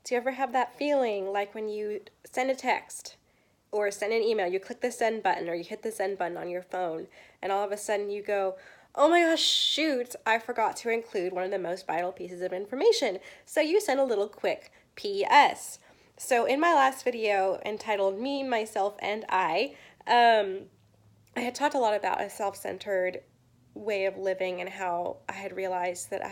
Do you ever have that feeling like when you send a text or send an email, you click the send button or you hit the send button on your phone, and all of a sudden you go, oh my gosh, shoot, I forgot to include one of the most vital pieces of information. So you send a little quick PS. So in my last video entitled Me, Myself, and I had talked a lot about a self-centered way of living and how I had realized that I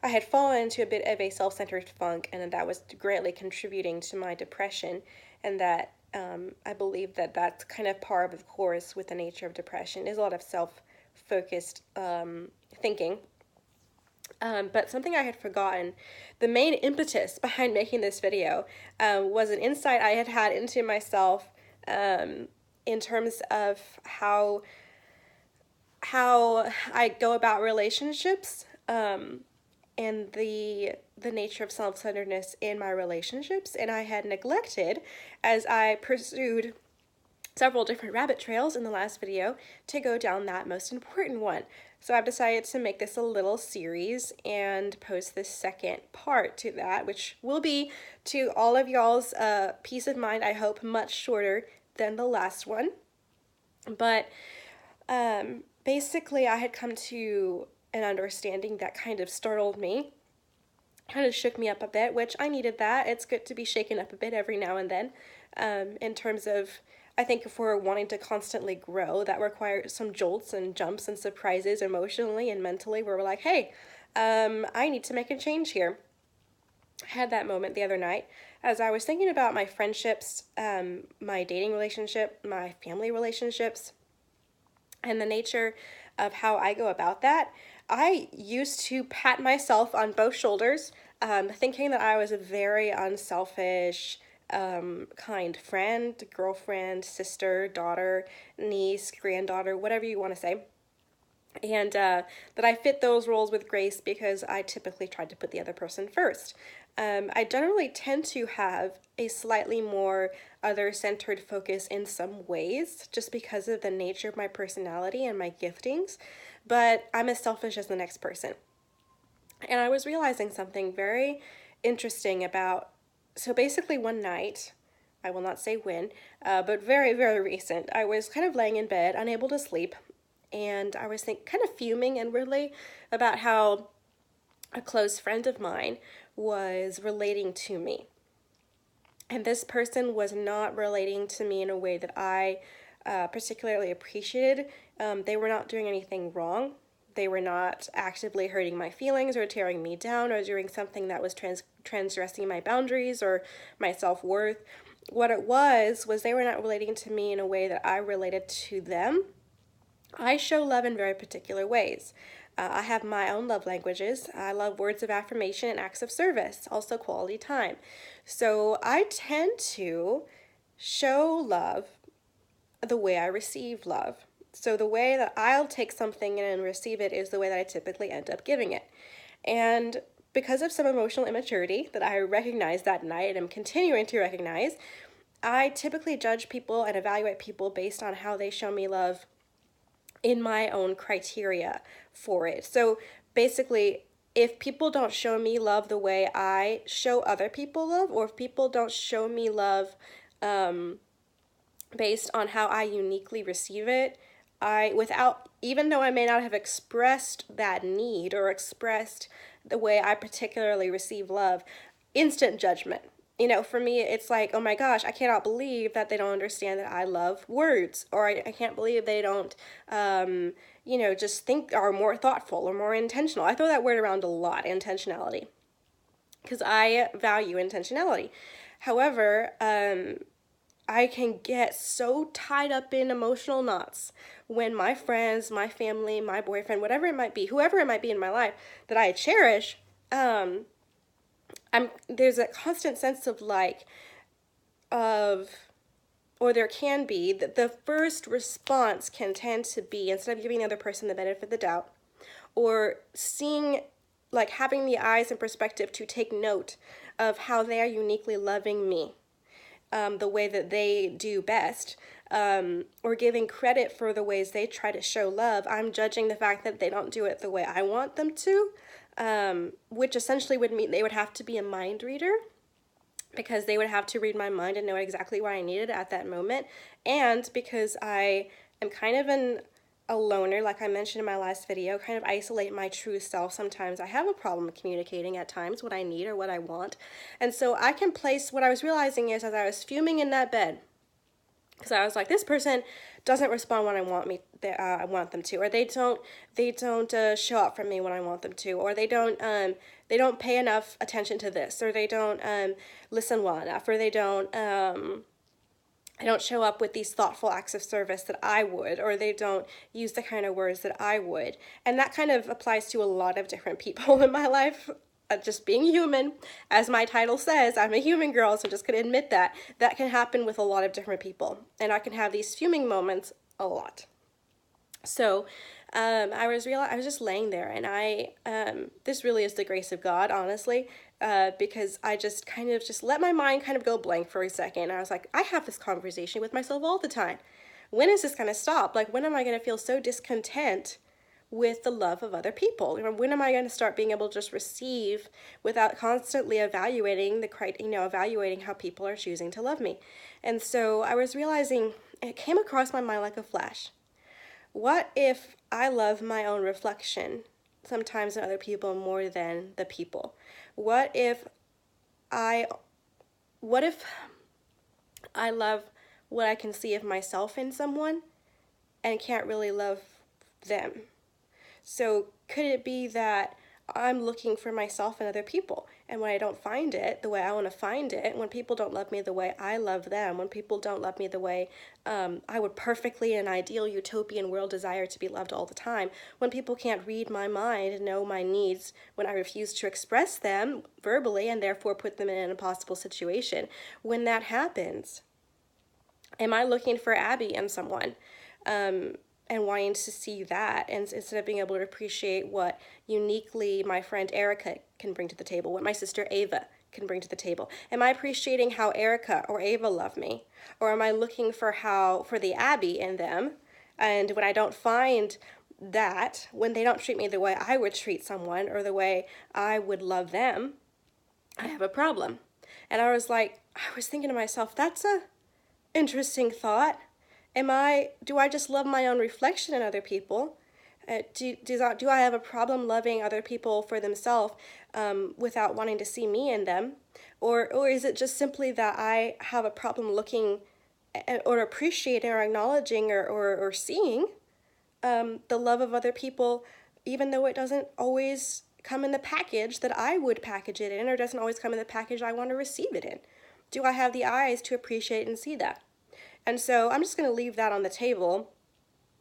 had fallen into a bit of a self-centered funk, and that was greatly contributing to my depression, and that I believe that that's kind of par of the course with the nature of depression is a lot of self-focused thinking. But something I had forgotten, the main impetus behind making this video was an insight I had had into myself in terms of how I go about relationships and the nature of self-centeredness in my relationships, and I had neglected as I pursued several different rabbit trails in the last video to go down that most important one. So I've decided to make this a little series and post this second part to that, which will be, to all of y'all's peace of mind, I hope, much shorter than the last one. But basically I had come to an understanding that kind of startled me, kind of shook me up a bit, which I needed that. It's good to be shaken up a bit every now and then. In terms of, I think if we're wanting to constantly grow, that requires some jolts and jumps and surprises emotionally and mentally where we're like, hey, I need to make a change here. I had that moment the other night as I was thinking about my friendships, my dating relationship, my family relationships, and the nature of how I go about that. I used to pat myself on both shoulders, thinking that I was a very unselfish, kind friend, girlfriend, sister, daughter, niece, granddaughter, whatever you want to say. And that I fit those roles with grace because I typically tried to put the other person first. I generally tend to have a slightly more other-centered focus in some ways, just because of the nature of my personality and my giftings, but I'm as selfish as the next person. And I was realizing something very interesting about, so basically one night, I will not say when, but very, very recent, I was kind of laying in bed, unable to sleep, and I was kind of fuming inwardly about how a close friend of mine was relating to me. And this person was not relating to me in a way that I particularly appreciated. They were not doing anything wrong. They were not actively hurting my feelings or tearing me down or doing something that was transgressing my boundaries or my self-worth. What it was they were not relating to me in a way that I related to them. I show love in very particular ways. I have my own love languages. I love words of affirmation and acts of service, also quality time. So I tend to show love the way I receive love. So the way that I'll take something and receive it is the way that I typically end up giving it. And because of some emotional immaturity that I recognized that night and am continuing to recognize, I typically judge people and evaluate people based on how they show me love in my own criteria for it. So basically, if people don't show me love the way I show other people love, or if people don't show me love based on how I uniquely receive it, even though I may not have expressed that need or expressed the way I particularly receive love, instant judgment. For me, it's like, oh my gosh, I cannot believe that they don't understand that I love words, or I can't believe they don't, just think, are more thoughtful or more intentional. I throw that word around a lot, intentionality, because I value intentionality. However, I can get so tied up in emotional knots when my friends, my family, my boyfriend, whatever it might be, whoever it might be in my life that I cherish, there's a constant sense of or there can be, that the first response can tend to be, instead of giving the other person the benefit of the doubt, or seeing, having the eyes and perspective to take note of how they are uniquely loving me, the way that they do best, or giving credit for the ways they try to show love, I'm judging the fact that they don't do it the way I want them to. which essentially would mean they would have to be a mind reader, because they would have to read my mind and know exactly what I needed at that moment. And because I am kind of a loner, like I mentioned in my last video, kind of isolate my true self sometimes. I have a problem communicating at times what I need or what I want. And so I can place, what I was realizing is, as I was fuming in that bed, because I was like, this person doesn't respond when I want them to, or they don't show up for me when I want them to, or they don't pay enough attention to this, or they don't listen well enough, or they don't show up with these thoughtful acts of service that I would, or they don't use the kind of words that I would. And that kind of applies to a lot of different people in my life. Just being human, as my title says, I'm a human girl, so I'm just going to admit that. That can happen with a lot of different people. And I can have these fuming moments a lot. So I was just laying there, and this really is the grace of God, honestly, because I just kind of just let my mind kind of go blank for a second. I was like, I have this conversation with myself all the time. When is this going to stop? Like, when am I going to feel so discontent with the love of other people? When am I going to start being able to just receive without constantly evaluating evaluating how people are choosing to love me? And so I was realizing, it came across my mind like a flash. What if I love my own reflection sometimes in other people more than the people? What if I love what I can see of myself in someone and can't really love them? So could it be that I'm looking for myself in other people, and when I don't find it the way I want to find it, when people don't love me the way I love them, when people don't love me the way I would perfectly, in an ideal utopian world, desire to be loved all the time, when people can't read my mind and know my needs, when I refuse to express them verbally and therefore put them in an impossible situation, when that happens, am I looking for Abby in someone? And wanting to see that, and instead of being able to appreciate what uniquely my friend Erica can bring to the table, what my sister Ava can bring to the table? Am I appreciating how Erica or Ava love me? Or am I looking for the Abby in them? And when I don't find that, when they don't treat me the way I would treat someone or the way I would love them, I have a problem. And I was thinking to myself, that's a interesting thought. Do I just love my own reflection in other people? Do I have a problem loving other people for themselves without wanting to see me in them? Or is it just simply that I have a problem looking or appreciating or acknowledging or seeing the love of other people, even though it doesn't always come in the package that I would package it in, or doesn't always come in the package I want to receive it in? Do I have the eyes to appreciate and see that? And so I'm just going to leave that on the table,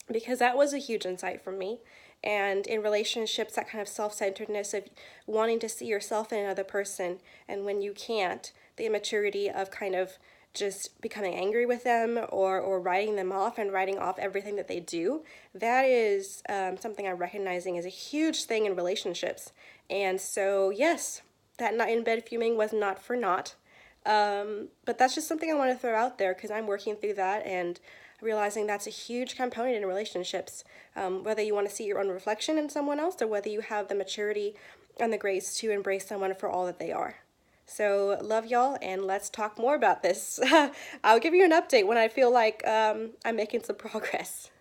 because that was a huge insight for me. And in relationships, that kind of self-centeredness of wanting to see yourself in another person, and when you can't, the immaturity of kind of just becoming angry with them or writing them off and writing off everything that they do, that is something I'm recognizing is a huge thing in relationships. And so, yes, that night in bed fuming was not for naught. But that's just something I want to throw out there, because I'm working through that and realizing that's a huge component in relationships. Whether you want to see your own reflection in someone else, or whether you have the maturity and the grace to embrace someone for all that they are. So love y'all, and let's talk more about this. I'll give you an update when I feel like I'm making some progress.